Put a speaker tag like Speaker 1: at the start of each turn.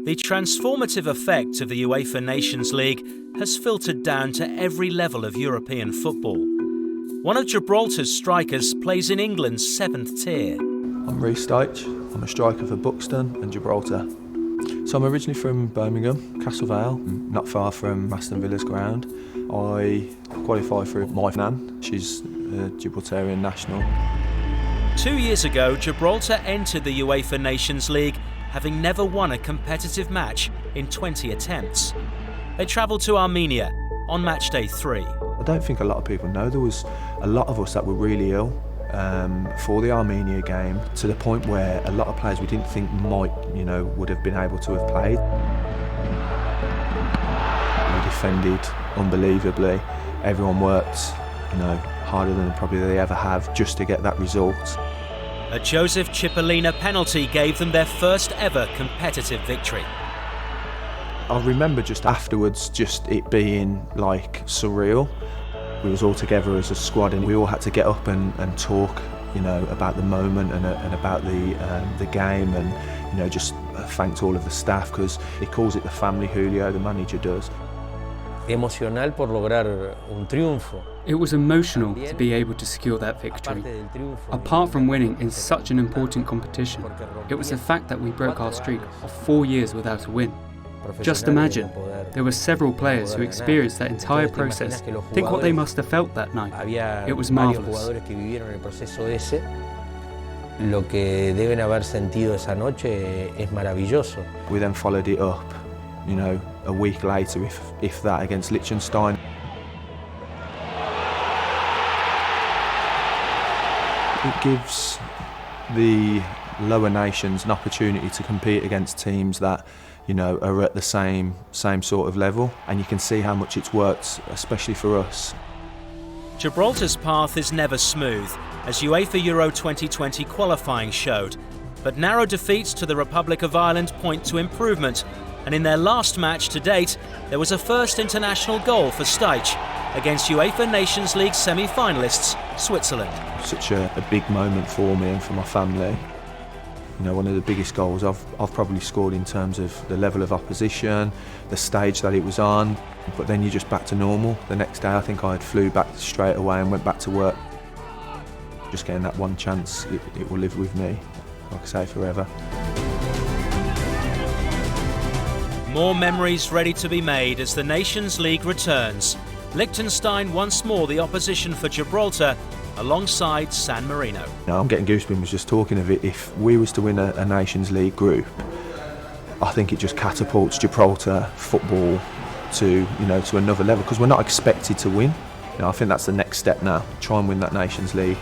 Speaker 1: The transformative effect of the UEFA Nations League has filtered down to every level of European football. One of Gibraltar's strikers plays in England's 7th tier.
Speaker 2: I'm Reece Deitch. I'm a striker for Buxton and Gibraltar. So I'm originally from Birmingham, Castle Vale, not far from Aston Villa's ground. I qualified for my nan. She's a Gibraltarian national.
Speaker 1: 2 years ago, Gibraltar entered the UEFA Nations League, having never won a competitive match in 20 attempts. They travelled to Armenia on match day 3.
Speaker 2: I don't think a lot of people know there was a lot of us that were really ill for the Armenia game, to the point where a lot of players we didn't think would have been able to have played. We defended unbelievably. Everyone worked, harder than probably they ever have just to get that result.
Speaker 1: A Joseph Cipollina penalty gave them their first ever competitive victory.
Speaker 2: I remember just afterwards, just it being like surreal. We was all together as a squad and we all had to get up and talk, about the moment and about the game, and just thanked all of the staff, because he calls it the family, Julio, the manager does.
Speaker 3: Emocional por lograr un triunfo.
Speaker 4: It was emotional to be able to secure that victory. Apart from winning in such an important competition, it was the fact that we broke our streak of 4 years without a win. Just imagine, there were several players who experienced that entire process. Think what they must have felt that night. It was marvellous.
Speaker 3: Lo que deben haber sentido esa noche es maravilloso.
Speaker 2: We then followed it up, a week later, if that, against Liechtenstein. It gives the lower nations an opportunity to compete against teams that are at the same sort of level, and you can see how much it's worked, especially for us.
Speaker 1: Gibraltar's path is never smooth, as UEFA Euro 2020 qualifying showed, but narrow defeats to the Republic of Ireland point to improvement, and in their last match to date, there was a first international goal for Deitch against UEFA Nations League semi-finalists Switzerland.
Speaker 2: Such a big moment for me and for my family. One of the biggest goals I've probably scored in terms of the level of opposition, the stage that it was on, but then you're just back to normal. The next day I think I flew back straight away and went back to work. Just getting that one chance, it will live with me, like I say, forever.
Speaker 1: More memories ready to be made as the Nations League returns. Liechtenstein once more the opposition for Gibraltar, alongside San Marino.
Speaker 2: I'm getting goosebumps just talking of it. If we was to win a Nations League group, I think it just catapults Gibraltar football to another level, because we're not expected to win. I think that's the next step now. Try and win that Nations League.